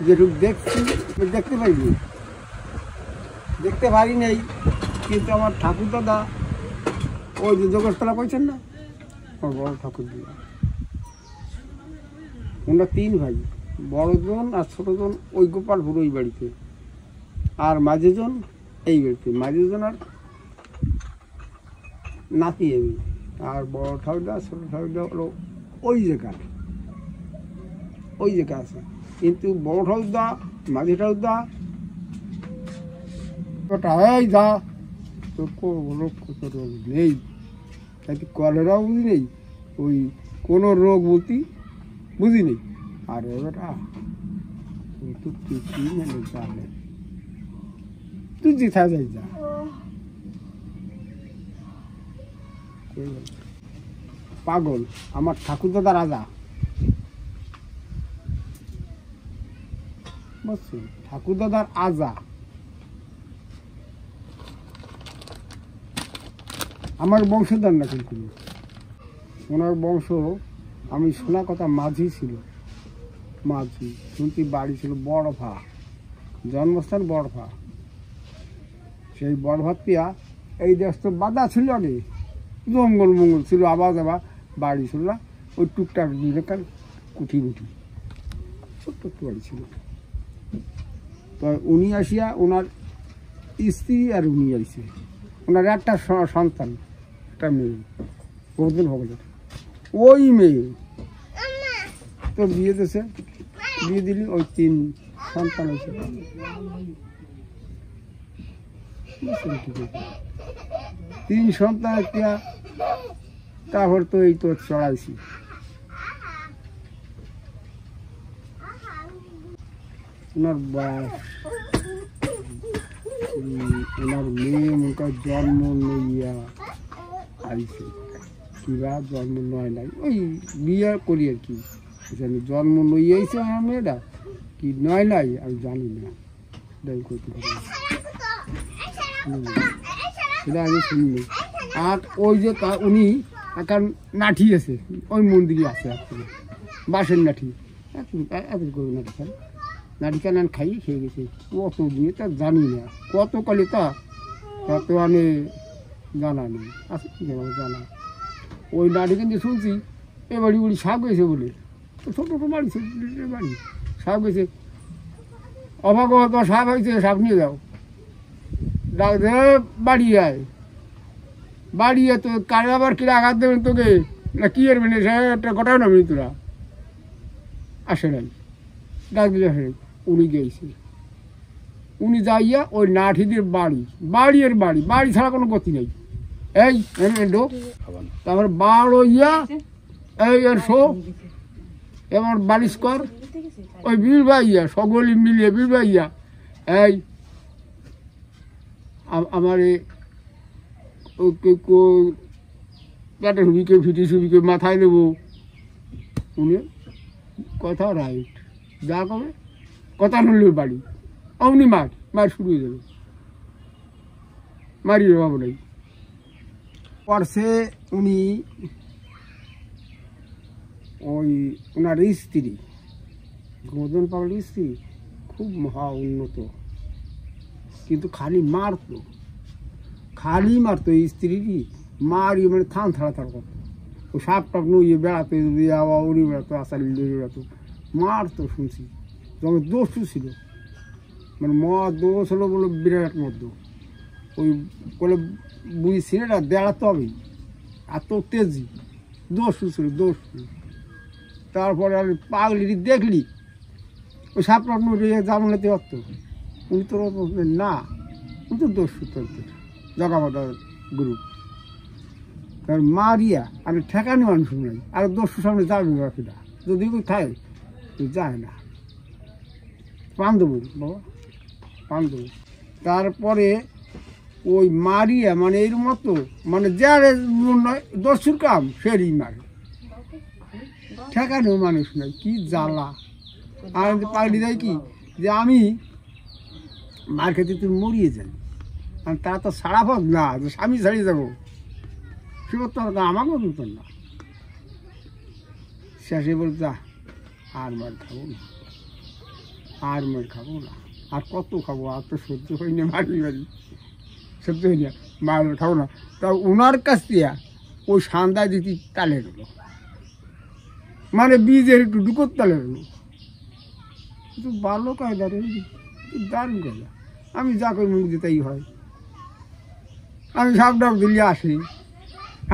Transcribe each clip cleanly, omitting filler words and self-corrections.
যেটুকু দেখছি দেখতে পাইনি, দেখতে পারি নাই। কিন্তু আমার ঠাকুর দাদা ওই যে যোগেশতলা কইছেন না, আমার বড় ঠাকুর দাদা, ওনারা 3 ভাই, বড়জন আর ছোটজন ওই গোপালপুর ওই বাড়িতে, আর মাঝেজন এই বাড়িতে। মাঝেজন আর নাতি আমি, আর বড় ঠাকুরদা ছোট ঠাকুরদা হলো ওই জায়গায় আছে। কিন্তু বড় ঠাকুরদা মাঝে ঠাকুরদা এই যা তো রোগ নেই, কলেরা বুঝি নেই, ওই কোনো রোগ বলতি বুঝি নেই। আর ওটা তুই যেথা যাই যা, পাগল আমার ঠাকুর দাদা রাজা, বুঝছি ঠাকুর দাদার আজা। আমার বংশধর না, কিন্তু ওনার বংশ, আমি শোনা কথা মাঝি ছিল, মাঝি শুনছি বাড়ি ছিল বড়ভা, জন্মস্থান বড়ভা। সেই বড়ভাত পিয়া এই দেশ তো বাধা ছিল, আগে জঙ্গল মঙ্গল ছিল, আবার বাড়ি ছিল না, ওই টুকটাক দিলেকার কুঠি কুঠি ছোট্ট একটু বাড়ি ছিল। তো উনি আসিয়া ওনার স্ত্রী আর উনি আইছে, ওনার একটা সন্তান, একটা মেয়ে, গোবর্ধন ভগতের ওই মেয়ে তো বিয়ে দিয়েছে, বিয়ে দিলি ওই 3 সন্তান হয়েছে। 3 সন্তান একটা, তারপর তো এই তো চড়াইছি। ওনার বয়স, ওনার মেয়ে মুখে জন্ম লইয়া আইছে, কিবা জন্ম নয় নাই, ওই বিয়ে করি আর কি, জানি জন্ম লইয়াইছে আমার মেয়েটা, কি নয় নাই আমি জানি না, করতে পারি সেটা আমি শুনিনি। আর ওই যে উনি এখন নাঠি আছে, ওই মন্দিরে আছে, বাঁশের নাঠি, এত করে নাঠি খান, নাঠি কান খাইয়ে খেয়ে গেছে, কত দিয়ে তা জানি না, কত কালে তা তো আমি জানা নেই, আছে জানা। ওই নাঠি কিন্তু শুনছি এ বাড়ি বাড়ি সাপ গেছে বলে, ছোটো ছোটো বাড়ি, ছোটো বাড়ি সাপ গেছে, অবাক তো সাপ হয়েছে, সাপ নিয়ে যাও, বাড়ি আয়, বাড়ি তো কারে আবার কিরা আঘাত দেবেন তোকে না কি এর মানে একটা ঘটাও না তোরা, আসে নাই, ডাক দিলে আসে নাই। উনি গেছে, উনি যাইয়া ওই নাঠিদের বাড়ি, বাড়ির বাড়ি, বাড়ি ছাড়া কোনো গতি নেই, এই ঢোক, তারপর বাড় হইয়া এই এর শো এবার বালিশ কর, ওই বিল বাইয়া সকলে মিলিয়ে বিল বাইয়া এই আমার পেটে হুবিকে ফিটি সুবিকে মাথায় দেবো, উনি কথা রাইট, যা কবে কথা নড়লে বাড়ি অমনি মার শুরু হয়ে যাবে, মারি বাবু নাই। পরশে উনি ওই ওনার স্ত্রী, গোবর্ধন পাগলের স্ত্রী খুব মহা উন্নত, কিন্তু খালি মারতো স্ত্রীরই মারি, মানে থান থাড়া করতো, ও সাপ টাপ নুয়ে বেড়াতো, উড়ি বেড়াতো, আশা লিয়ে বেড়াতো, মারতো শুনছি। যখন দোষও ছিল, মানে মদ দোষ হলো বলে বিরাট মদ্য, ওই বলে বুঝি ছেলেটা দেড়াতে হবেই, এত তেজি, দোষও ছিল দোষ। তারপরে আর পাগলি দেখলি ওই সাপ টাপ নুয়ে জামলাতে পারত, উনি তো না, উনি তো দোষ জগাবাদা গ্রুপ, কারণ মারিয়া আর ঠেকানি মানুষ নাই, আর দোষের সামনে যাবে বাকিটা, যদি কেউ খায় যায় না, পান দেবো বাবা, পান দেবো। তারপরে ওই মারিয়া মানে এর মতো, মানে যার নয় দস্যুর কাম সেরই মারে, ঠেকানো মানুষ নাই, কি জ্বালা। আর পাগলি দেয় কি যে আমি মার খেতে তুই মরিয়ে যাই, আর তা তো সারা পথ না যে স্বামী ছাড়িয়ে যাবো, সে তো আমাকেও দিত না, শেষে বল যা আর মার খাবো না, আর মেয়ের খাবো না, আর কত খাবো, আর তো সহ্য হয় না, বাড়ি বাড়ি সহ্য হয় না, মার খাবো না। তা ওনার কাছ দিয়ে ওই সান্দা দিতি তালে হলো, মানে বীজের একটু ডুকোর তালে হলো, কিন্তু ভালো কায়দা রে, দারুণ কায়দা। আমি যা করি মুখ দিতেই হয়, আমি সাপ ডাব দিলে আসি,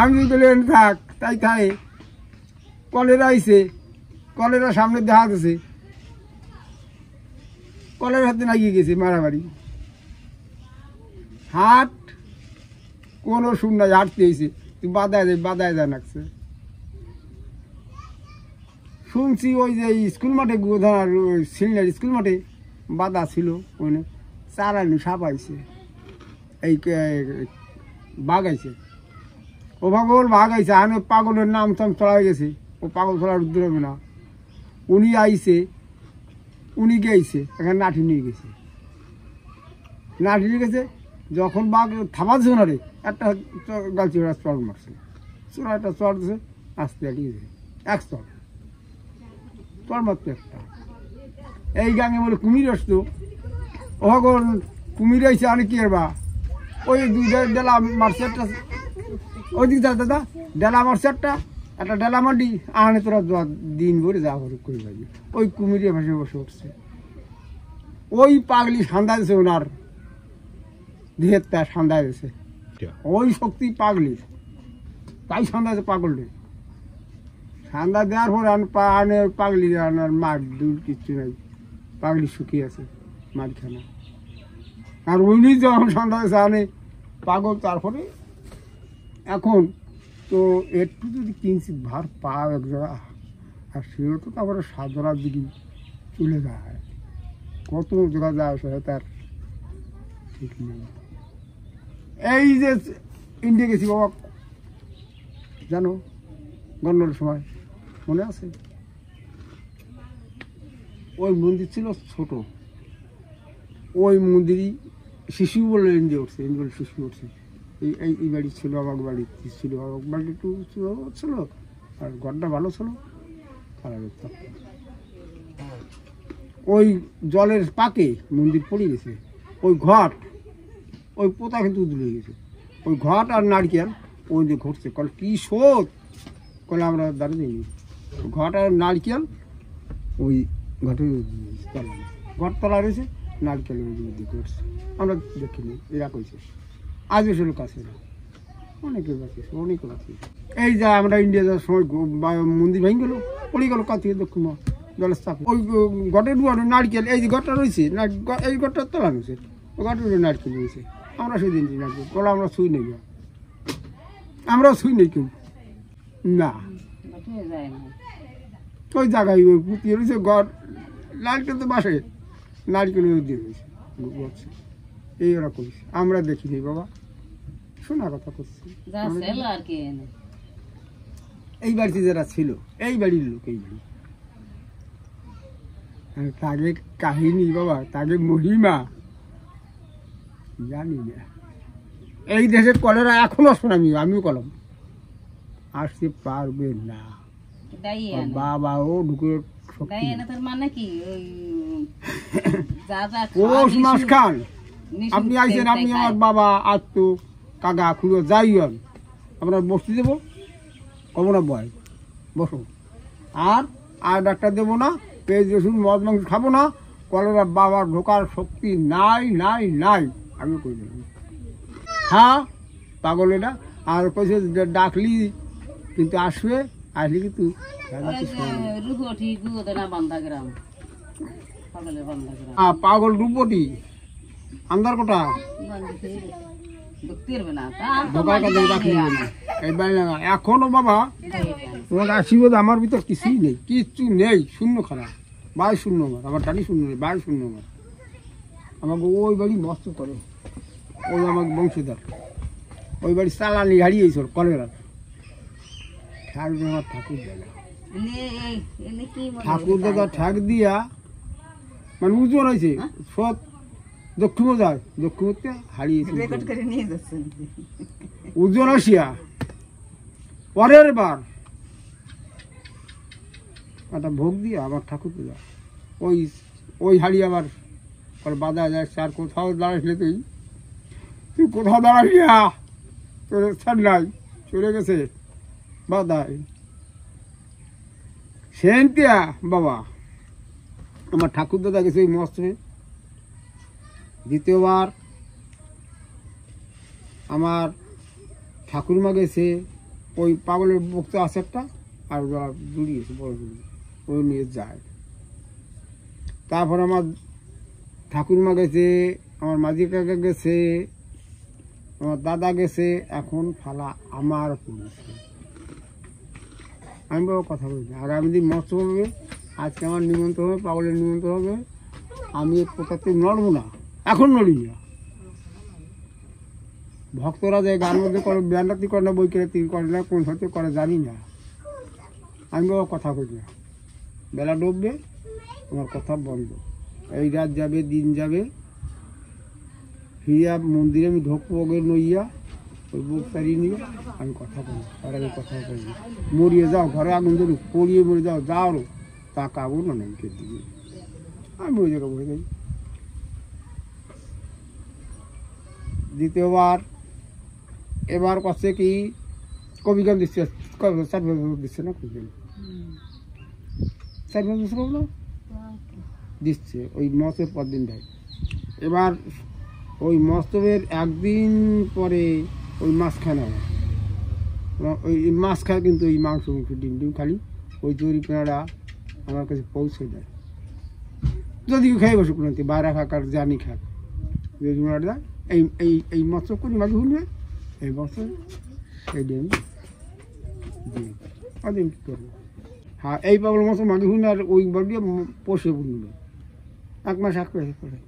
আমি যদি থাক তাই খায়। কলেরা আইছে, কলেরা সামনে দেখা গেছে, কলের হাতে লাগিয়ে গেছে মারামারি, হাট কোনো শুন নাই, হাঁটতে হয়েছে, তুই বাদায় যা নাকছে। শুনছি ওই যে স্কুল মাঠে গোধার সিলনার স্কুল মাঠে বাধা ছিল, ওখানে চারানি সাপ আইছে, এই বাঘ আইছে, ও পাগল বাঘ আইছে, আমি পাগলের নাম টাম চড়াই গেছে, ও পাগল চড়ার উদ্ধার হবে না। উনি আইছে, উনি গেছে এখানে লাঠি নিয়ে গেছে, লাঠি নিয়ে গেছে, যখন বাঘ থামাচ্ছে ওনারে একটা গালছি ওরা চড় মারছে, চোরা একটা চড় দিছে, আস্তে গিয়েছে এক চড় মারতো একটা। এই গাঙে বলে কুমির আসতো, ওখন কুমির আইছে, আমি কি বা ওই দুইটা ডেলা মারছে, একটা ওই দিক দাদা ডেলা মারছে, একটা ডেলা মাটি আনে, তোরা দিন ভরে যা করে করি ভাবি, ওই কুমিরে ভাসে বসে উঠছে। ওই পাগলি সান্দা দিয়েছে, ওনার দেহের তা সান্দা দিয়েছে, ওই শক্তি পাগলির, তাই সান্দা দিয়েছে পাগলটি। সান্দা দেওয়ার পর আনে পাগলি আনার মার দূর কিচ্ছু নাই, পাগলি শুকিয়ে আছে মাঝখানা। আর উনি যখন সান্দা দিয়েছে আনে পাগল, তারপরে এখন তো একটু যদি কিঞ্চিত ভার পাও এক জায়গা, আর সেও তো তারপরে সাধনার দিকে চলে যায়, কত জায়গা যায় সে তার ঠিক নেই। এই যে ইন্ডিয়া গেছি বাবা, জানো গন্ডগোলের সময় মনে আছে, ওই মন্দির ছিল ছোট, ওই মন্দিরই শিশু বলে ইন্ডিয়া উঠছে, ইন্ডিয়া বলে শিশু উঠছে। এই বাড়ি ছিল, আমার বাড়ি ছিল, আমার বাড়ি একটু ছিল, আর ঘরটা ভালো ছিল, খারাপ। ওই জলের পাকে মন্দির পড়ে গেছে, ওই ঘট, ওই পোতা কিন্তু উদলে গেছে, ওই ঘট আর নারকেল ওই যে ঘটছে, কল কি শোধ কলে আমরা দাঁড়িয়ে দিইনি, ঘট আর নারকেল ওই ঘটের ঘট তলা রয়েছে, নারকেল ঘটছে, আমরা দেখিনি, এরা কইছে আজ এসে লোক আছে না, অনেকে বাঁচিয়েছে, অনেকে বাঁচিয়েছে। এই যা আমরা ইন্ডিয়া যাওয়ার সময় মন্দির ভেঙে গেলো, পড়ে গেলো কাছে দক্ষিণ জলের চাপ, ওই ঘটের ডুয়ানো নারকেল, এই যে ঘরটা রয়েছে না, এই ঘরটা তোলা রয়েছে, ওই ঘটের নারকেল রয়েছে, আমরা সেই দিন নারকেল বলে আমরা ছুঁই নেই, আমরা ছুঁই নেই কেউ না, ওই জায়গায় ওই পুঁতিয়ে রয়েছে ঘর, নারকেল তো বাসে, নারকেল দিয়ে রয়েছে, এইরকম আমরা দেখিনি বাবা, শোনা কথা করছি। এই বাড়িতে যারা ছিল, এই বাড়ির লোক, এই বাড়ি তাকে কাহিনী বাবা, তাকে মহিমা জানি না। এই দেশের কলেরা এখনো শোনামি, আমিও কলম আসতে পারবে না বাবা, ও ঢুকে পৌষ মাস খান আপনি আইসেন, আপনি আমার বাবা আত্ম কাকা খুঁড়ো যাই হন, আমরা বসতে দেবো, কব না বয় বসো, আর ডাক্তার দেবো না, পেঁয়াজ রসুন মদ মাংস খাবো না, কলেরা বাবার ঢোকার শক্তি নাই নাই নাই, আমি কই দিলাম। হ্যাঁ পাগল এটা, আর কইছে ডাকলি কিন্তু আসবে, আসলে কিন্তু পাগল রূপটি আন্দার কোটা এখনো বাবা তোমার আশীর্বাদ আমার ভিতর কিছুই নেই, কিচ্ছু নেই, শূন্য খারাপ, বাই শূন্য আমার, আমার টানি শূন্য নেই, বাই শূন্য আমার। আমাকে ওই বাড়ি মস্ত করে, ওই আমার বংশীদার, ওই বাড়ি চালানি হারিয়েছ কলেরা, আমার ঠাকুর দাদা, ঠাকুর দাদা ঠাক দিয়া মানে উজ্জ্বল হয়েছে সব, দক্ষিণও যায়, দক্ষিণতে হারিয়েছে উজ্জ্বল আসিয়া পরের বার একটা ভোগ দিয়া আমার ঠাকুর দাদা ওই ওই হাড়ি আবার বাধা যায়, আর কোথাও দাঁড়াইলে তুই তুই কোথাও দাঁড়াবি না, তোর ছাড় নাই, চলে গেছে বাধায়। সেনতিয়া বাবা আমার ঠাকুর দাদা গেছে ওই মস্ত্রে। দ্বিতীয়বার আমার ঠাকুরমা গেছে ওই পাগলের বক্তা আছে একটা, আর ওরা জুড়িয়েছে বড় জুড়ি, ওই নিয়ে যায়। তারপর আমার ঠাকুরমা গেছে, আমার মাঝি কাকা গেছে, আমার দাদা গেছে, এখন ফালা আমার পুলিশ। আমি বাবা কথা বলছি আগামী দিন মস্ত হবে, আজকে আমার নিমন্ত্রণ হবে, পাগলের নিমন্ত্রণ হবে, আমি কোথাতে নড়বো না, এখন নড়ি না। ভক্তরা যে গান মধ্যে করে ব্যান্ডাতি করে না, বই কেরাতি করে না, কোন সাথে করে জানি না। আমি বাবা কথা বলি না, বেলা ডুববে আমার কথা বন্ধ। এই রাত যাবে, দিন যাবে, ফিরিয়া মন্দিরে আমি ঢুকবো ওকে নইয়া, ওই বুক তাড়িয়ে নিয়ে আমি কথা বলি, আর আমি কথা বলি। মরিয়ে যাও, ঘরে আগুন ধরুক, পড়িয়ে মরে যাও, যাও তা কাবো না নামকে দিকে, আমি ওই জায়গায় বসে যাই। দ্বিতীয়বার এবার করছে কি কবিগান দিচ্ছে, 4 বছর দিচ্ছে না, কবিগান 4 বছর হলো দিচ্ছে ওই মস্তের পর দিন দেয়। এবার ওই মস্তবের একদিন পরে ওই মাছ খায় না, ওই মাছ খায় কিন্তু ওই মাংস মাংস ডিম ডিম খালি ওই তৈরি পেঁড়া আমার কাছে পৌঁছে দেয়। যদি খেয়ে বসুক না বাইরে খাক আর জানি খাক, দেয় এই এই এই মৎস্য করি মাঝে ভুলবে এই বছর এই ডিম দিন কী করবো। হ্যাঁ এই পাগল মতো মাঝে ভুল আর ওই দিয়ে পোষে বুনবে 1 মাস 1 মাস করে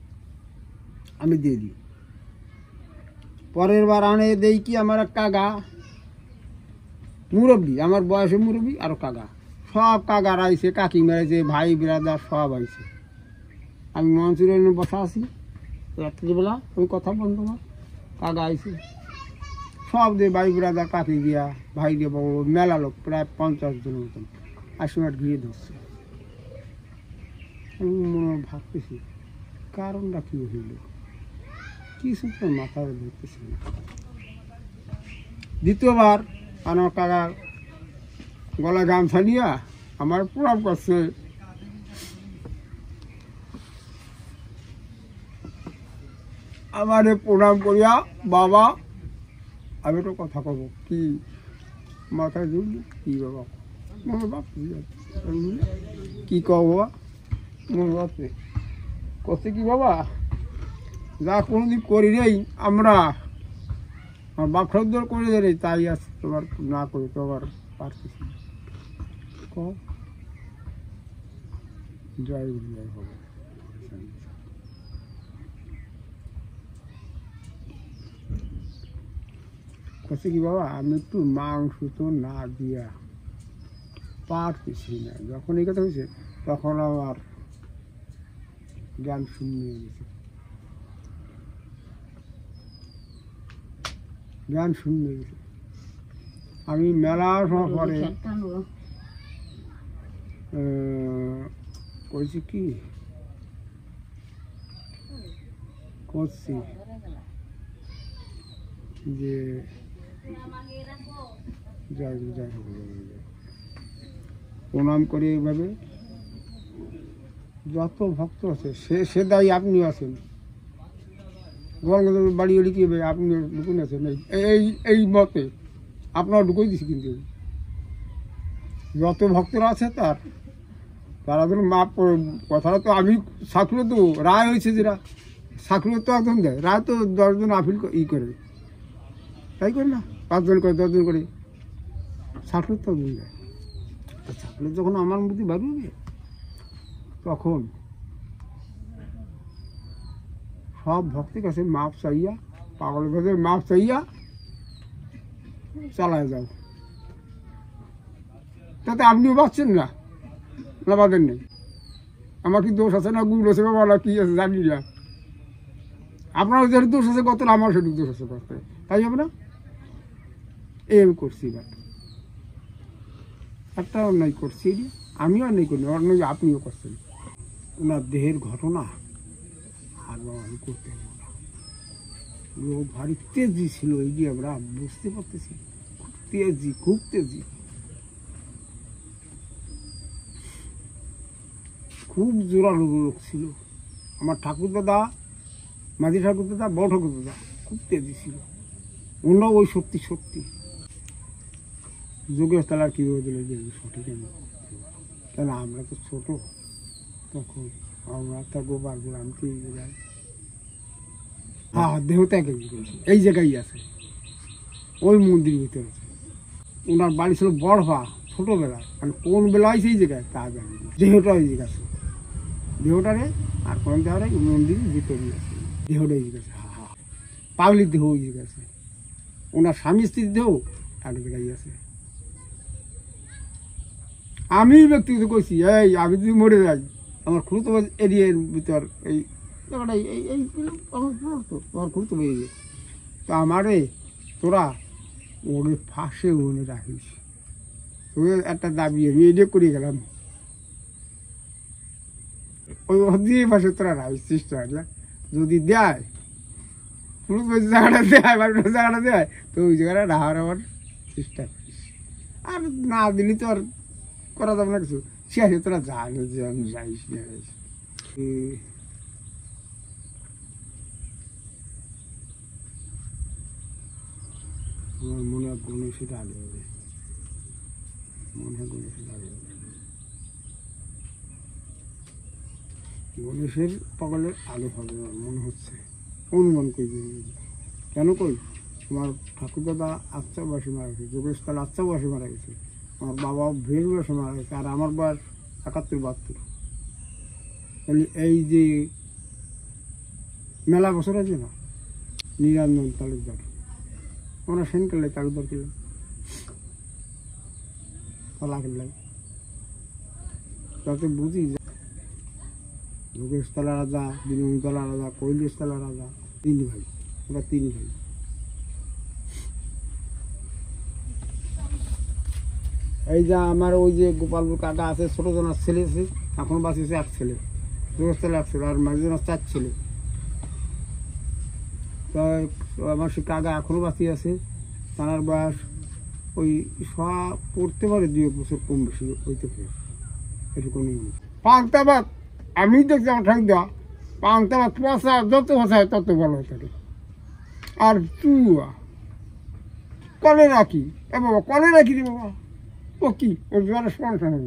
আমি দিয়ে দিই। পরের বার আনে দেই কি আমার এক কাকা মুরব্বী, আমার বয়সে মুরব্বী, আরও কাকা, সব কাকার আইছে, কাকি মেরেছে, ভাই বিরাদার সব আইছে। আমি মঞ্চুরে বসা আছি রাত্রিবেলা, ওই কথা বন্ধ না, কাকা আইছে সব দিয়ে ভাই বিরাদার কাকি দিয়া ভাই দিয়ে বড় মেলা লোক প্রায় 50 জনের মতন 80 মিনিট ঘিরে ধরছে। আমি মনে ভাবতেছি কারণটা কী হইল, কিছু তো মাথায় ধরতেছি না। দ্বিতীয়বার আমার কাকা গলায় গামছা নিয়ে আমার প্রণাম করছে, আমারে প্রণাম করিয়া বাবা আমি তো কথা কব কি মাথায় ধরলি কি বাবা মনে ভাবছি কি কব বাবা মনে ভাবছে করছে কি বাবা যা কোনোদিন করি নেই আমরা, আমার বাপ ঠাকুর করে দেয় তাই আছে, তোমার না করে তো আবার পারতেছি জয় জয় হবে। করছে কি বাবা আমি একটু মাংস তো না দিয়া পারতেছি না। যখন এই কথা হয়েছে তখন আমার জ্ঞান শূন্য হয়ে গেছে, জ্ঞান শূন্য হয়ে গেছে। আমি মেলা সময় পরে করেছি কি করছি যে যাই যাই প্রণাম করে এইভাবে যত ভক্ত আছে সে দায়ী আপনিও আছেন, গঙ্গাদেব বাড়ি বাড়ি কি আপনি ঢুকুন আছেন এই এই মতে আপনারা ঢুকেই দিছি। কিন্তু যত ভক্তরা আছে তারা ধরুন মাপ কথাটা তো আমি সাকুরে তো রায় হয়েছে যেটা সাকুরে তো একদম দেয় রায় তো 10 জন আপিল করে তাই করে না 5 জন করে 10 জন করে সাকুরে তো একদম দেয়। সাকুরে যখন আমার মধ্যে বাড়বে তখন সব ভক্তের কাছে মাপ চাইয়া পাগল ভাবে মাপ চাইয়া চালায় যাও, তাতে আপনিও বাঁচছেন না না বাঁধেন নেই। আমার কি দোষ আছে না গুণ আছে বাবা কি আছে জানি না, আপনার যেহেতু দোষ আছে কত আমার সেটুকু দোষ আছে করতে, তাই হবে না এই আমি করছি। এবার একটা অন্যায় করছি, আমিও অন্যায় করিনি, অন্যায় আপনিও করছেন। ওনার দেহের ঘটনা আর আমি করতে পারবো না। ও ভারী তেজি ছিল, এই যে আমরা বুঝতে পারতেছি, খুব তেজি, খুব তেজি, খুব জোরালো লোক ছিল। আমার ঠাকুর দাদা, মাঝি ঠাকুর দাদা, বড় ঠাকুর দাদা খুব তেজি ছিল। ওনারাও ওই সত্যি সত্যি যোগেশ তালার কীভাবে দিলে যে সঠিক আমি, কেন আমরা তো ছোট তখন, আমরা থাকবো পারবো আমি তো এই জায়গায়। হ্যাঁ, দেহ ত্যাগ এই জায়গায় আছে, ওই মন্দির ভিতরে আছে। ওনার বাড়ি ছিল বড়ভা, ছোটোবেলায়, মানে কোন বেলায় সেই জায়গায় তা জানি না। দেহটা ওই জায়গা আছে, দেহটারে আর কোন দেহরে মন্দিরের ভিতরে আছে, দেহটা ওই জায়গা আছে। হ্যাঁ হ্যাঁ, পাগলির দেহ ওই জায়গা আছে, ওনার স্বামী স্ত্রীর দেহ এক জায়গায় আছে। আমি ব্যক্তিগত কইছি, এই আমি যদি মরে যাই, আমার খুঁড়তো এরিয়ার ভিতর এই জায়গাটা এই আমার খুঁড়তো এরিয়া, তো আমারে তোরা ওরে ফাঁসে ওনে রাখিস, তোকে একটা দাবি আমি এডিও করে গেলাম, ওই দিয়ে পাশে তোরা রাখিস চেষ্টা হয় না, যদি দেয় জায়গাটা দেয় বা জায়গাটা দেয় তো ওই জায়গাটা রাখার আমার চেষ্টা করিস, আর না দিলি তো আর করা যাবে না কিছু। সে আছে তোরা জানো যে আমি যাইস না। আমার মনে হয় গণেশের আগে হবে, মনে হয় গণেশের আগে হবে, গণেশের পাগলের আগে হবে আমার মনে হচ্ছে, অনুমান করি। কেন কই, আমার ঠাকুর দাদা আচ্ছা বয়সে মারা গেছে, যোগেশ তাল আচ্ছা বয়সে মারা গেছে, আমার বাবা ভের বয়সে মারা গেছে, আর আমার বয়স 71-72। তাহলে এই যে মেলা বছর আছে না, নিরঞ্জন তালুকদার, আমরা সেনকালে তালুকদার ছিলাম কলাকেল্লাই, তাতে বুঝি যোগেশতলা রাজা, বিনয়তলা রাজা, কৈলাসতলা রাজা, 3 ভাই, ওরা 3 ভাই। এই যে আমার ওই যে গোপালপুর কাকা আছে, ছোট জনার ছেলে আছে, এখন বাঁচিয়েছে 1 ছেলে, যোগেশতলা 1 ছেলে, আর মাঝজনার 4 ছেলে। তো আমার সে কাকা এখনও বাঁচিয়ে আছে, তার বয়স ওই সব পড়তে পারে 2 বছর কম বেশি হইতে পারে, এটুকু পান্তা ভাত আমি দেখছি আমার ঠাকুর দেওয়া পান্তা ভাত পচা, যত পচা হয় তত ভালো হতো। আর চুয়া কলে রাখি, এ বাবা কলে রাখি রে বাবা, ও কি ওর জ্বরের সমস্যা নেই,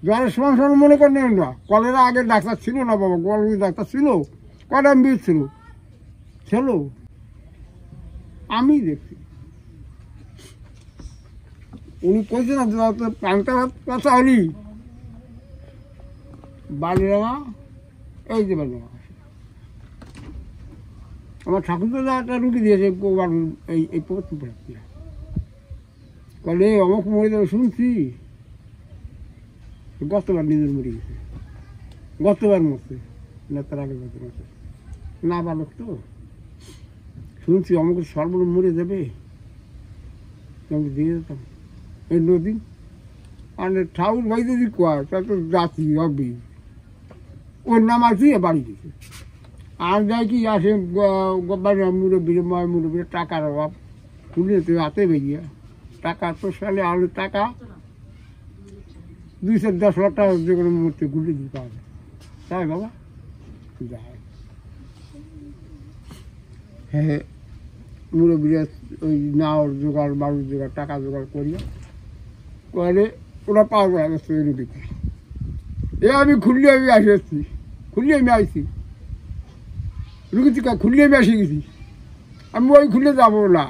জ্বরের সমস্যা মনে করেন না, কলেরা আগে ডাক্তার ছিল না বাবা, গলবির ডাক্তার ছিল, কটা বিষ ছিল ছিল, আমি দেখছি। উনি কইছে না পান্তা ভাত পচা হলি বালিরামা, এই যে বালিরামা আমার ঠাকুর দাদা একটা রুটি দিয়েছে, এই প্রথম কলে অমুক মরে যাবে শুনছি, গতবার নিজের মরে গেছে, গতবার মরছে না, তার আগের বছর মরছে, না বালক তো শুনছি অমুক সর্বর মরে যাবে, আমি দিয়ে যেতাম এই নদী, মানে ঠাকুর ভাই যদি কয় তা তো জাতি হবে, ওর নাম আছে বাড়ি গেছে। আর যাই কি আসে মুরব্বী টাকার অভাব, তুলে তো হাতে বেরিয়ে টাকা তো সালে আলু টাকা 210 লাখ টাকা যে কোনো মুহূর্তে গুলি দিতে পাওয়া যায়, তাই বাবা যায়। হ্যাঁ, মুরব্বীরা ওই নাওর জোগাড়, বাড়ির জোগাড়, টাকা জোগাড় করিয়া করে ওরা পাওয়া যায় রুগীতে। এ আমি খুললে আমি আসি, খুললে আমি আসছি রুগীতে, খুললে আমি আসি গেছি, আমি ওই খুলে যাবো না,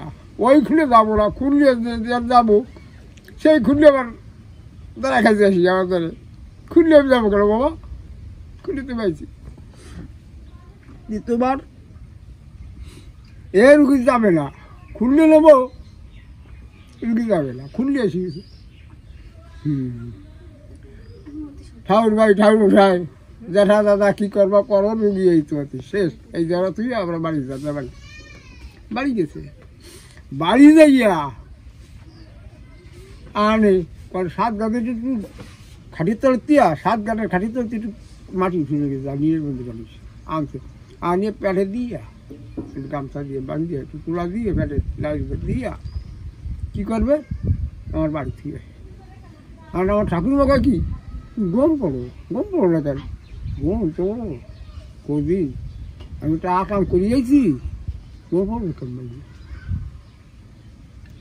ওই খুলে যাবো না, খুললে যাবো সেই খুললে আবার দাঁড়া খাইতে আসি, আমার ধরে খুললে আমি যাবো কেন বাবা, খুলে তো পাইছি। দ্বিতীয়বার এ রুগী যাবে না, খুললে নেবো, রুগী যাবে না, খুললে এসে গেছে। ঠাকুর ভাই, ঠাকুর মশাই, জ্যাঠা দাদা কি করবা করো, রুগী এই তো শেষ, এই যাওয়া তুই আমরা বাড়ি যাতে বাড়ি বাড়ি গেছে, বাড়ি যাইয়া আনে 7 গাছে খাটির তলে তিয়া 7 গাঁটের খাটির তলে একটু মাটি ফিরে গেছে নিজের মধ্যে জানিস আনছে আনিয়ে প্যাটে দিয়া একটু গামছা দিয়ে বাঁধিয়ে একটু তুলা দিয়ে প্যাটে লাইট দিয়া কী করবে আমার বাড়ি থেকে আর আমার ঠাকুরবাবা কি গম করো না কেন গম তো কদিন আমি টাকা কাম করিয়েছি গম করবো কেমন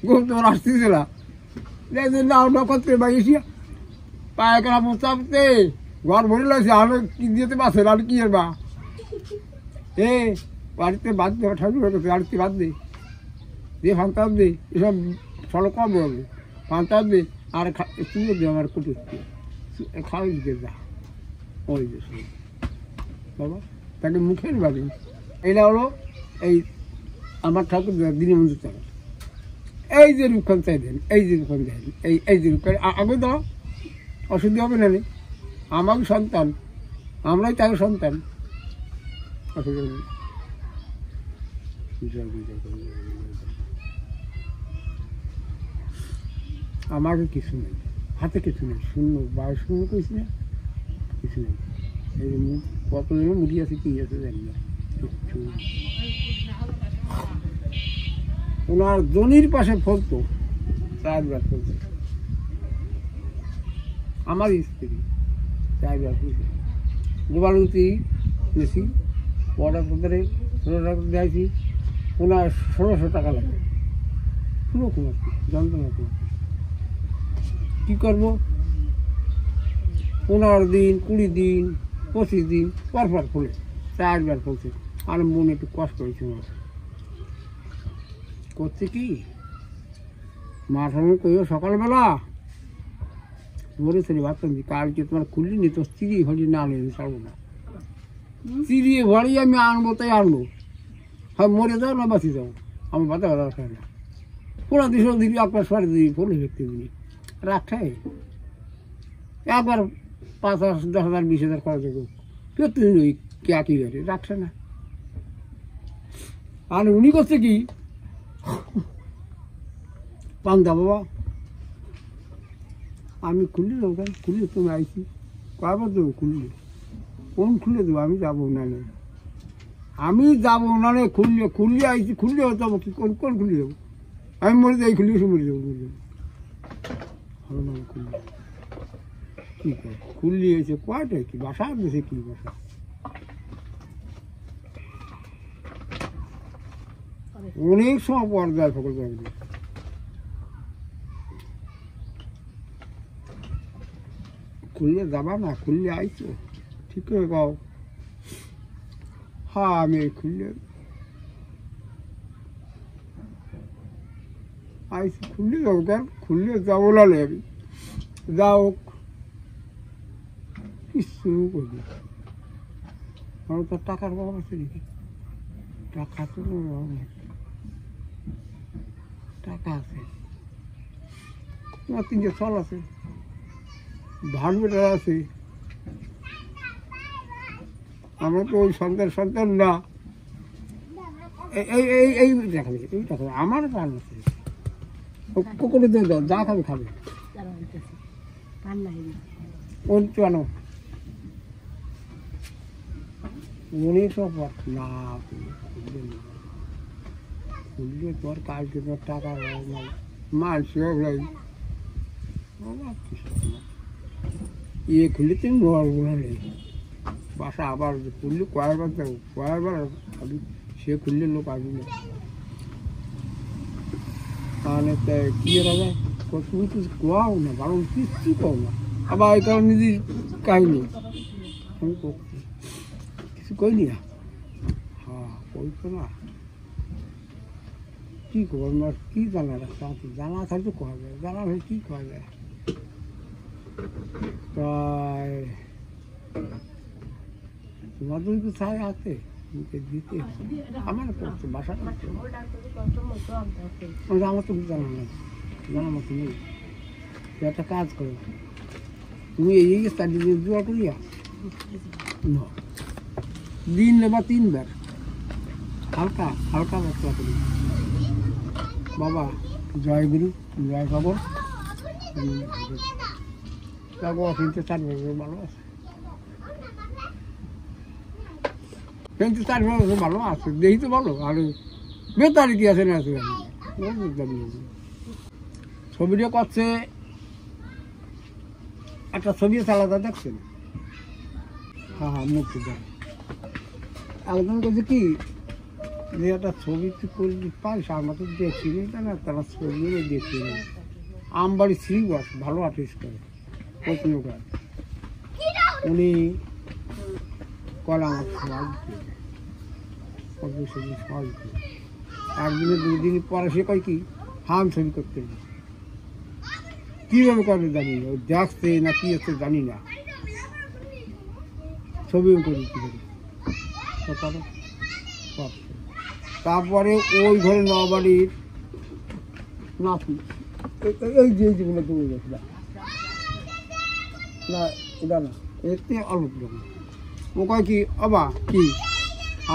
গম তোমার আসতেছে না না করতে বাইছি পায়খানা মোস্তাবতে ঘর ভরে লাগছে আমি কি দিতে পারছে আর কি এর বা এ বাড়িতে বাদ দে ঠাকুর বাড়িতে বাদ দে দিয়ে ফান্তাব দে এসব ফলো কম হবে ফান্তাব দে আর চুলে দে আমার কুটুর খাওয়াই দিতে যা ওই যে বাবা তাকে মুখের বাড়ি এটা হলো এই আমার ঠাকুর দীনবন্ধু চাল এই যে রূপখান চাই দেন এই যে রূপখান দেন এই যে রূপখান আগে দাও অসুবিধা হবে না আমারও সন্তান আমরাই তার সন্তান অসুবিধা নেই আমাকে কিছু নেই হাতে কিছু নেই শূন্য বয়স শূন্য কিছু নেই কিছু নেই এই মুখ কত মুড়ি আছে কি আছে জানি না কিচ্ছু ওনার জনির পাশে ফলতো 4 বার ফলতো আমার স্ত্রী 4 বার ফলতো গোপালতি বেশি অর্ডার করে 16 টাকা দিয়েছি ওনার 1600 টাকা লাগে শুনো কোনো যন্ত্রণা কী করবো 15 দিন 20 দিন 25 দিন পরপর ফলে 4 বার ফলছে আর মনে একটু কষ্ট হয়েছে আমার করছে কি মার সঙ্গে কইও সকালবেলা বলেছিল ভাবতাম যে কালকে তোমার খুললি নি তো চিড়ি ভরি না আনলে ছাড়বো না চিড়ি ভরি আমি আনবো তাই আনবো হ্যাঁ মরে যাও না বাঁচি যাও আমার বাতা বাতা খায় না পুরো দিশো দিবি আপনার সরে দিবি ফলে দেখতে দিবি রাখাই একবার 5,000 10,000 20,000 খরচ করবো প্রতিদিন ওই কি করে রাখছে না আর উনি করছে কি পান্দা বাবা আমি খুললে দেবো কেন খুললে তুমি আইছি কয়বার দেবো খুললে কোন খুলে দেবো আমি যাবো না আমি যাবো না খুললে আইছি খুললে যাবো কি কোন খুলে দেবো আমি মরে যাই খুললে এসে মরে যাবো ভালো না খুললে কী করে খুললে এসে কয়টা কি বাসা দেশে কি বাসা অনেক সময় পর যায় সকল বাড়িতে খুললে যাবা না খুললে আইছো ঠিক করে গাও হ্যাঁ আমি খুললে আইসি খুললে যাবো কেন খুললে যাবো না আমি যাও কিছু করবি আমার তো টাকার অভাব আছে নাকি টাকা তো টাকা আছে তোমার 3 চাল আছে ভাগ বেটার আছে আমরা তো ওই সন্তান না এই দেখাবে এই দেখাবে আমার প্রাণ আছে কুকুরে দিয়ে দাও যা খাবে খাবে ওর চানো অনেক সব না খুললে তোর কালকে তোর টাকা মাল সেলাই খুললে তুমি মরবো না নেই বাসা আবার খুললে কয়েকবার দেবো কয়েকবার আমি সে খুললে লোক আসবে না তাহলে কি রাজা তুমি কিছু কোয়াও না কারণ কিচ্ছু কও না আবার এই কারণ নিজের কাহিনি আমি করছি কিছু কইনি না হ্যাঁ কইতো না কী করবো আমার কী জানা রাখতে জানা থাকলে কোয়া যায় জানা হয়ে কী কোয়া যায় প্রায় তোমাদের তো চাই আছে দিতে আমার করছে বাসা আমার তো জানা নেই জানা মতো নেই একটা কাজ করো তুমি এই স্টাডি জোয়া করিয়া দিন নেবা 3 বার হালকা হালকা বাচ্চা করি বাবা জয় গুরু জয় খবর তারপর 3-4 বছর ভালো আছে, 3-4 বছর ভালো আছে, দেখি তো ভালো। আর বেতার কি আছে না আছে, ছবিটা করছে একটা ছবি চালাতে দেখছেন, হ্যাঁ হ্যাঁ মুক্তি দেয়। একজন বলছে কি যে একটা ছবি তুই করবি পাইস, আমরা তো দেখছি না, তারা ছবি দেখছি না। আমবাড়ি শ্রীবাস ভালো আর্টিস্ট করে, প্রশ্নকার, উনি কলা আমার সমাজ সমাজ একদিনে 2 দিন পরে সে কয় কি হাম ছবি করতে হবে, কীভাবে করে জানি না, দেখছে না কি হচ্ছে জানি না, ছবিও করি কী করে। তারপরে ওই ঘরে নবাড়ির নাতি, এই যে যেগুলো দৌড়ে গেছে না, এটা না, এতে অল্প রকম। ও কয় কি আবা কি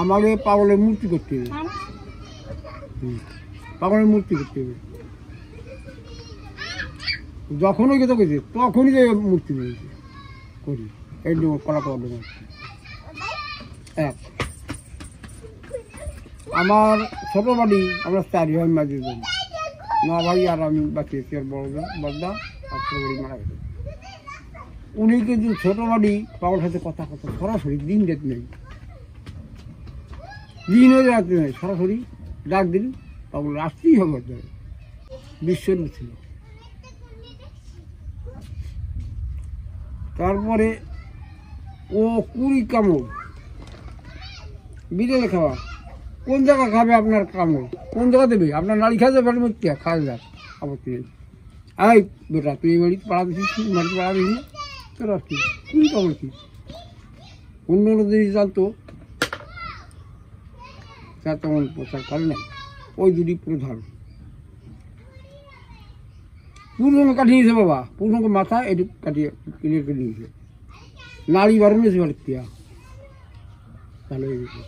আমাকে পাগলের মূর্তি করতে হবে, পাগলের মূর্তি করতে হবে। যখনই গেছে গেছে তখনই যে মূর্তি নিয়েছে করি, এই কলা কলা এক। আমার ছোটো বাড়ি আমরা 4 ভাই মাঝে 9 ভাই, আর আমি বাকি আছি, আর বড় বড়দা আর ছোটো বাড়ি মারা গেছে। উনি কিন্তু ছোটো বাড়ি বাবার সাথে কথা সরাসরি দিন রাত নেই, দিন রাত্রি নেই, সরাসরি ডাক দিন বাবুল আসতেই হবে, বিশ্বর ছিল। তারপরে ও 20 কামড় বিড়ালে খাওয়া, কোন জায়গা খাবে আপনার কামড়, কোন জায়গা দেবে আপনার নারী খাওয়া যাবে, মধ্যে খাওয়া যাক আপত্তি নেই। এই বেটা তুই বাড়িতে পাড়া দিছিস, বাড়িতে পাড়া দিস না, তোর আর কি কোন কামড় কি অন্য জিনিস জানতো, তা তেমন প্রচার করে না। ওই দুটি প্রধান পুরনো কাটিয়ে নিয়েছে বাবা, পুরনো মাথা এটি কাটিয়ে ক্লিয়ার করে নিয়েছে, নাড়ি বারণ হয়েছে বাড়িতে ভালো হয়ে গেছে।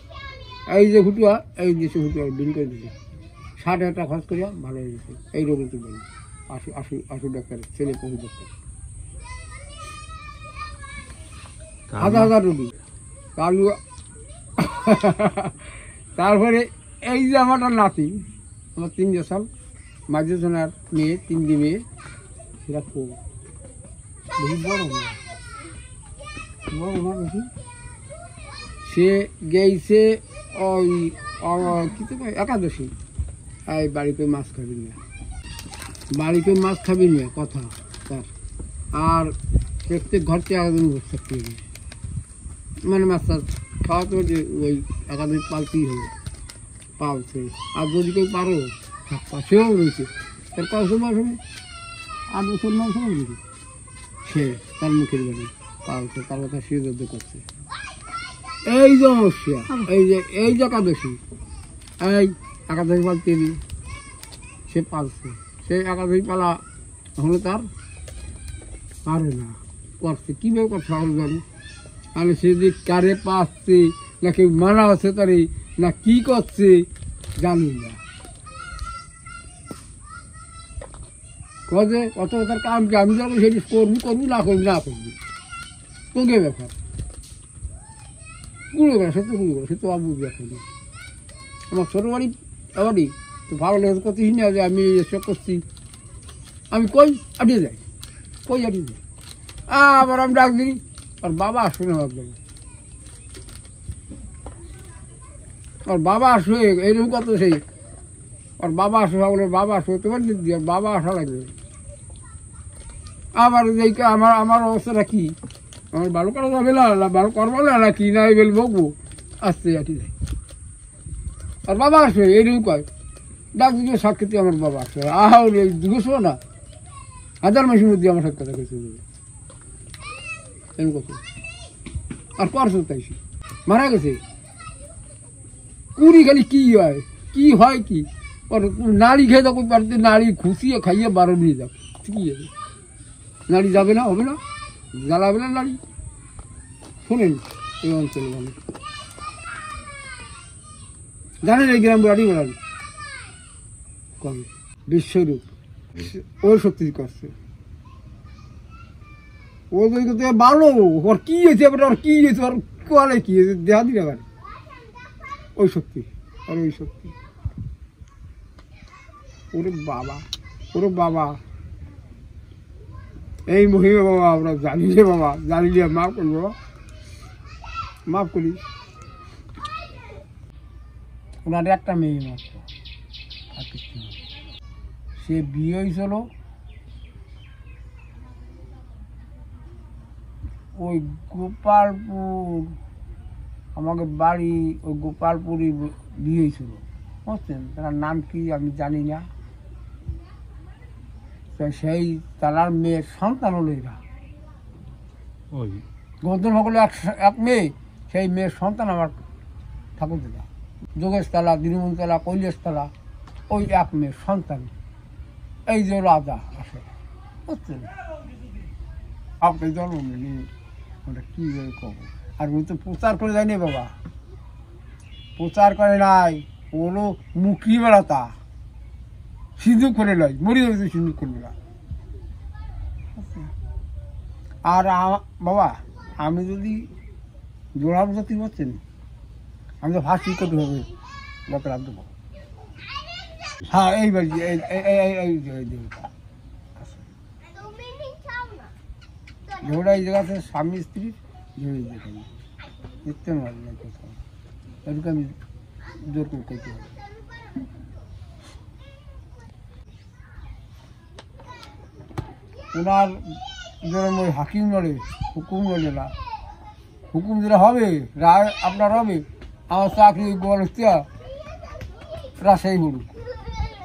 এই যে হুটুয়া, এই দেশে হুটুয়া দিন করে দিয়েছে, 60,000 টাকা খরচ করিয়া ভালো হয়ে গেছে। এই রোগে তো বলি আশু ডাক্তার, ছেলে পশু ডাক্তার, 1000 রোগী। তারপরে এই যে আমার নাতি, আমার 3 বছর মাঝে জনার মেয়ে, 3 মেয়ে, সেটা খুব বেশি বড় না বেশি। সে গেছে ওই কি তো একাদশী, এই বাড়িতে মাছ খাবি না, বাড়িতে মাছ খাবি না কথা তার, আর প্রত্যেক ঘরতে একজন বসে থাকতে হবে, মানে মাছ টাছ খাওয়া তো যে ওই একাদশী পালতেই হবে, পালছে। আর যদি কেউ পারো সেও রয়েছে, তার কত সময় 8 বছর 9 সময় রয়েছে, সে তার মুখের বাড়ি পালছে, তার কথা সে যুদ্ধ করছে। এই যে সমস্যা, এই যে একাদশী, এই একাদশী পালতে সে পালছে, সে একাদশী পালা হলে তার পারে না, করছে কীভাবে করছে জানি, আমি সে যে কারে পাচ্ছে না কেউ মারা আছে তারে না কি করছে জানি না, কত তার কাম কি আমি যাবো সেটি করবি না করবি তোকে ব্যাপার কুড়ো করে, সে তো কুড়ো করে, সে তো আবু এখন আমার ছোটো বাড়ি তো ভালো লেগে করতেছি না যে আমি এসব করছি, আমি কই আটিয়ে যাই, আবার আমি ডাক দিই, আর বাবা আসবে না, আর বাবা আসবে এইরকম কত সেই, আর বাবা আসবে বলে বাবা আসবে তোমার দিয়ে বাবা আসা লাগবে। আবার আমার অবস্থাটা কি, আমার ভালো করা যাবে না, ভালো করবো না কি না এই বলবো, আসতে আটি যায়, আর বাবা আসবে এইরকম কয়, ডাক দিকে সাক্ষাৎ আমার বাবা আসবে, জিজ্ঞেস না 1000 মাসের মধ্যে আমার সাথে কথা কেছে এরকম কত। আর পরশু তাইছি মারা গেছে, কুড়ি খালি কি হয় কি নাড়ি খেয়ে তখন বাড়িতে নাড়ি খুশিয়ে খাইয়ে 12 নিয়ে যাবে, ঠিকই যাবে, নাড়ি যাবে না, হবে না, জ্বালাবে না নাড়ি। শোনেন এই অঞ্চলে মানুষ জানেন এই গ্রাম বাড়ি বেড়ান কম বিশ্বরূপ ওর শক্তি করছে, ও তো কিন্তু ভালো ওর কি হয়েছে এবার ওর কি হয়েছে ওর কোয়ালে কি হয়েছে দেহা দিলে আবার ওই শক্তি আর ওই শক্তি ওরে বাবা ওরে বাবা এই মহিমা বাবা আমরা জানিলে বাবা জানিলে মাফ করি বাবা মাফ করি ওনার একটা মেয়ে মাত্র আর কিছু না। সে বিয়ে হয়েছিল ওই গোপালপুর আমাকে বাড়ি ওই গোপালপুরই বিয়ে হয়েছিল বুঝছেন তার নাম কি আমি জানি না সেই তার মেয়ের সন্তান হলো এরা ওই গৌতম হলো এক মেয়ে সেই মেয়ের সন্তান আমার ঠাকুর দিদা যোগেশতলা দীনবন্ধতলা কৈলাসতলা ওই এক মেয়ের সন্তান এই যে রাজা আসে বুঝছেন আপনি জন্ম নেই ওটা কী কব আর ওই তো প্রচার করে যায়নি বাবা প্রচার করে নাই ওগুলো মুখি বেড়াতা সিঁদুর করে নয় মরি হয়েছে সিঁদুর করবে না আর বাবা আমি যদি জোড়া বোঝাতে পারছেন আমি তো ফার্স্ট করতে হবে গত রাত দেবো হ্যাঁ এই বাড়ি ঝোড়া এই জায়গাতে স্বামী স্ত্রীর ঝোড়া এই জায়গায় দেখতে পারি না কোথাও এটুকু আমি জোর করে করতে হবে ওনার যেরকম ওই হাকিম লড়ে হুকুম লড়ে না হুকুম যেটা হবে রায় আপনার হবে আমার চাকরি গলস্তিয়া রাজশাহী বলুক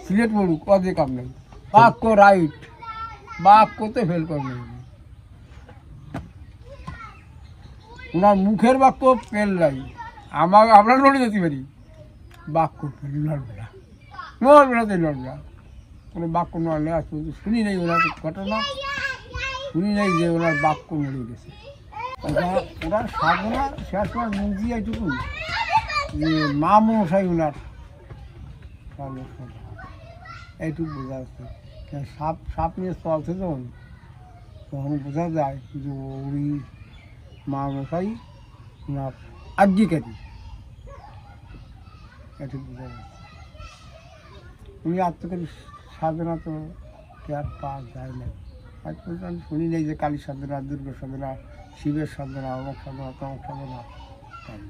সিলেট বলুক অধে কাম নেই বাক্য রাইট বাক্যতে ফেল করবে ওনার মুখের বাক্য ফেল নাই আমরা লড়ে যেতে পারি বাক্য ফেল লড়বে না লড়বে না তাই লড়বে না কোনো বাক্য নড়লে আজ শুনি নেই ওনার ঘটনা শুনি নেই যে ওনার বাক্য মরে গেছে ওনার সাধনা শেষ সময় মুখ দিয়ে এইটুকু যে মা মশাই ওনার এইটুকু বোঝা যাচ্ছে সাপ সাপ নিয়ে চলছে যখন তখন বোঝা যায় যে ওই মা মশাই ওনার আজ্ঞিকারী এটুকু বোঝা যাচ্ছে উনি আত্মকারী সাধনা তো আর পাওয়া যায় না আজ পর্যন্ত আমি শুনি নেই যে কালীর সাধনা দুর্গা সাধনা শিবের সাধনা অমুক সাধনা তমুক সাধনা পাই